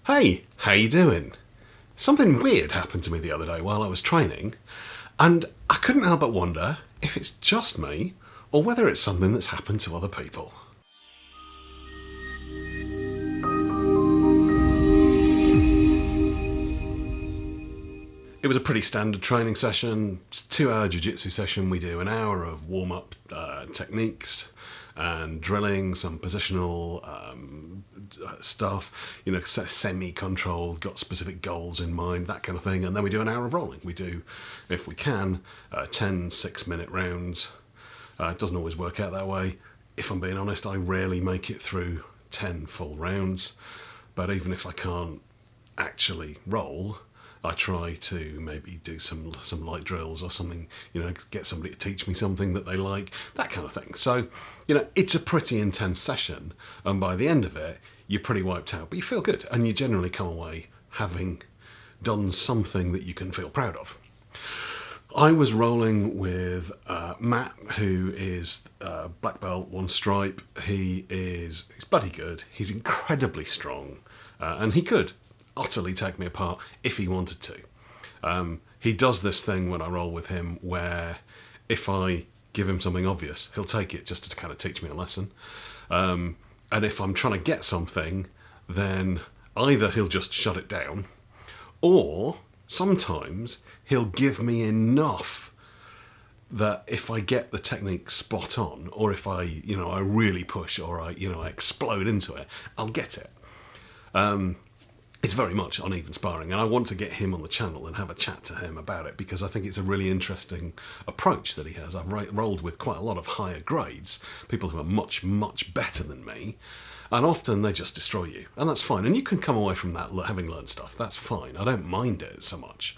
Hey, how you doing? Something weird happened to me the other day while I was training, and I couldn't help but wonder if it's just me or whether it's something that's happened to other people. It was a pretty standard training session. It's a 2-hour Jiu Jitsu session. We do an hour of warm-up techniques and drilling, some positional stuff, semi-controlled, got specific goals in mind, that kind of thing. And then we do an hour of rolling. We do, if we can, 10 6-minute rounds. It doesn't always work out that way. If I'm being honest, I rarely make it through 10 full rounds. But even if I can't actually roll, I try to maybe do some light drills or something, get somebody to teach me something that they like, that kind of thing. So, it's a pretty intense session, and by the end of it, you're pretty wiped out, but you feel good, and you generally come away having done something that you can feel proud of. I was rolling with Matt, who is black belt, 1 stripe. He's bloody good. He's incredibly strong, and he could utterly take me apart if he wanted to. He does this thing when I roll with him where if I give him something obvious, he'll take it just to kind of teach me a lesson. And if I'm trying to get something, then either he'll just shut it down, or sometimes he'll give me enough that if I get the technique spot on, or if I really push, or I explode into it, I'll get it. It's very much uneven sparring, and I want to get him on the channel and have a chat to him about it, because I think it's a really interesting approach that he has. I've rolled with quite a lot of higher grades, people who are much, much better than me, and often they just destroy you, and that's fine. And you can come away from that having learned stuff, that's fine. I don't mind it so much,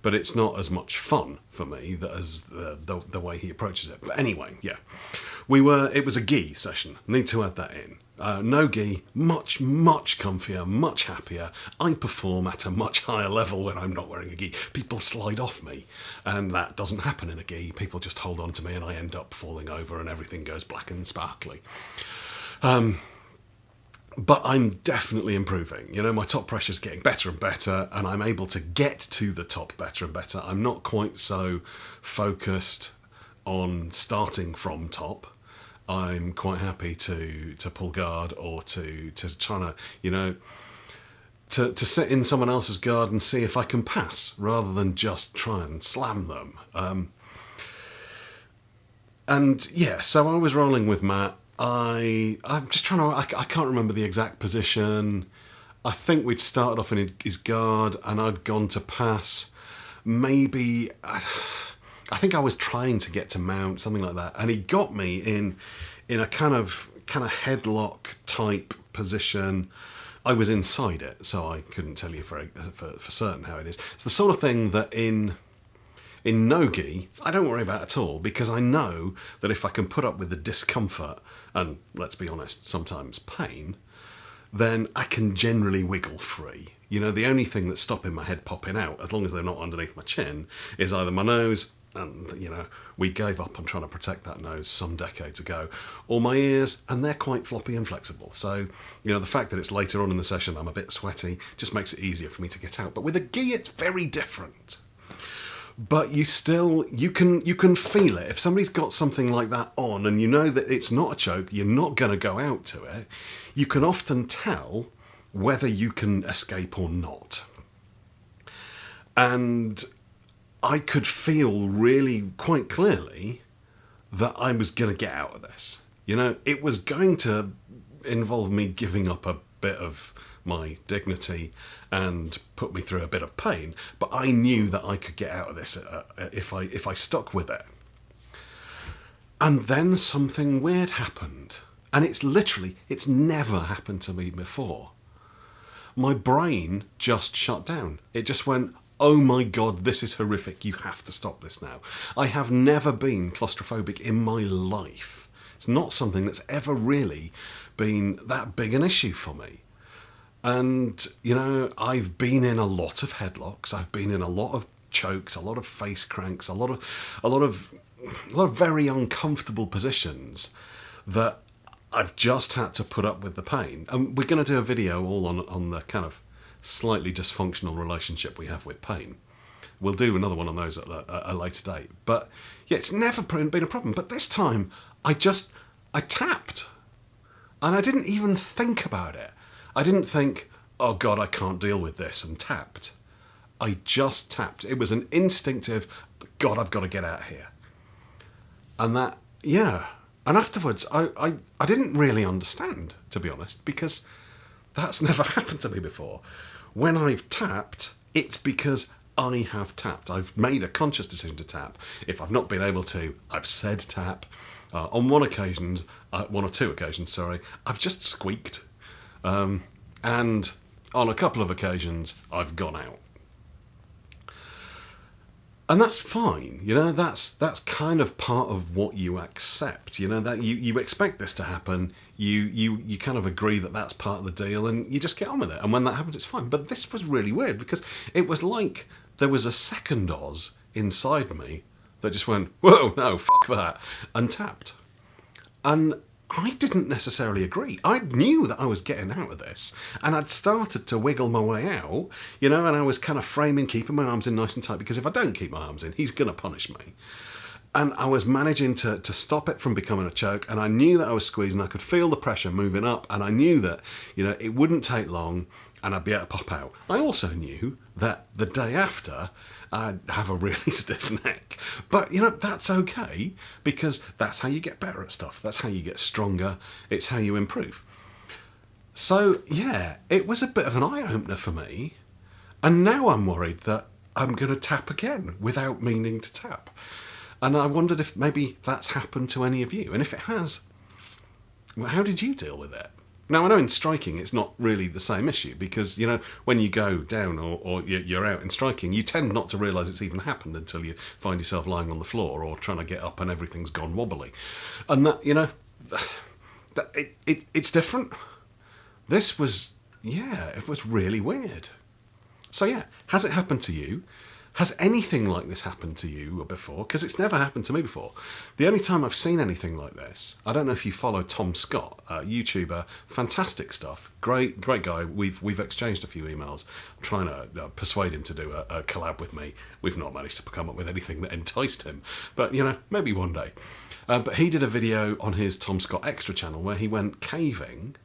but it's not as much fun for me as the way he approaches it. But anyway, yeah. It was a gi session, need to add that in. No gi, much, much comfier, much happier. I perform at a much higher level when I'm not wearing a gi. People slide off me, and that doesn't happen in a gi. People just hold on to me, and I end up falling over, and everything goes black and sparkly. But I'm definitely improving. My top pressure's getting better and better, and I'm able to get to the top better and better. I'm not quite so focused on starting from top. I'm quite happy to pull guard, or to try to sit in someone else's guard and see if I can pass, rather than just try and slam them. So I was rolling with Matt. I'm just trying to, I can't remember the exact position. I think we'd started off in his guard, and I'd gone to pass. Maybe, I think I was trying to get to mount, something like that, and he got me in a kind of headlock type position. I was inside it, so I couldn't tell you for certain how it is. It's the sort of thing that in no-gi I don't worry about at all, because I know that if I can put up with the discomfort, and let's be honest, sometimes pain, then I can generally wiggle free. The only thing that's stopping my head popping out, as long as they're not underneath my chin, is either my nose, and we gave up on trying to protect that nose some decades ago, or my ears, and they're quite floppy and flexible. So the fact that it's later on in the session, I'm a bit sweaty, just makes it easier for me to get out. But with a gi, it's very different. But you can feel it. If somebody's got something like that on, and you know that it's not a choke, you're not going to go out to it, you can often tell whether you can escape or not. And I could feel really quite clearly that I was going to get out of this. It was going to involve me giving up a bit of my dignity and put me through a bit of pain, but I knew that I could get out of this if I stuck with it. And then something weird happened, and it's never happened to me before. My brain just shut down. It just went, oh my God, this is horrific, you have to stop this now. I have never been claustrophobic in my life. It's not something that's ever really been that big an issue for me. And, I've been in a lot of headlocks, I've been in a lot of chokes, a lot of face cranks, a lot of very uncomfortable positions that I've just had to put up with the pain. And we're going to do a video all on the kind of slightly dysfunctional relationship we have with pain. We'll do another one on those at a later date. But yeah, it's never been a problem. But this time, I tapped. And I didn't even think about it. I didn't think, oh God, I can't deal with this, and tapped. I just tapped. It was an instinctive, God, I've got to get out of here. And that, yeah. And afterwards, I didn't really understand, to be honest, because that's never happened to me before. When I've tapped, it's because I have tapped. I've made a conscious decision to tap. If I've not been able to, I've said tap. On one or two occasions, I've just squeaked. And on a couple of occasions, I've gone out. And that's fine, that's kind of part of what you accept, that you expect this to happen, you kind of agree that that's part of the deal, and you just get on with it. And when that happens, it's fine. But this was really weird, because it was like there was a second Oz inside me that just went, whoa, no, fuck that, and tapped. And I didn't necessarily agree. I knew that I was getting out of this, and I'd started to wiggle my way out, and I was kind of framing, keeping my arms in nice and tight, because if I don't keep my arms in, he's going to punish me. And I was managing to stop it from becoming a choke, and I knew that I was squeezing. I could feel the pressure moving up, and I knew that, it wouldn't take long, and I'd be able to pop out. I also knew that the day after, I'd have a really stiff neck. But, that's okay, because that's how you get better at stuff. That's how you get stronger. It's how you improve. So, yeah, it was a bit of an eye-opener for me. And now I'm worried that I'm going to tap again without meaning to tap. And I wondered if maybe that's happened to any of you. And if it has, well, how did you deal with it? Now, I know in striking it's not really the same issue, because, when you go down or you're out in striking, you tend not to realise it's even happened until you find yourself lying on the floor or trying to get up and everything's gone wobbly. And that, it's different. This was, it was really weird. So yeah, has it happened to you? Has anything like this happened to you before? Because it's never happened to me before. The only time I've seen anything like this, I don't know if you follow Tom Scott, YouTuber, fantastic stuff, great guy. We've exchanged a few emails, trying to persuade him to do a collab with me. We've not managed to come up with anything that enticed him, but maybe one day. But he did a video on his Tom Scott Extra channel where he went caving,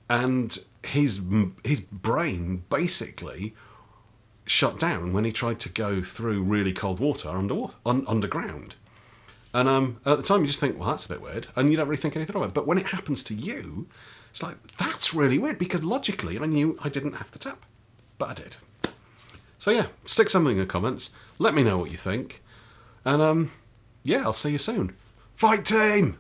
and his brain basically shut down when he tried to go through really cold water underground. And at the time you just think, well, that's a bit weird, and you don't really think anything of it. But when it happens to you, it's like, that's really weird, because logically I knew I didn't have to tap, but I did. So yeah, stick something in the comments, let me know what you think, and yeah, I'll see you soon. Fight team!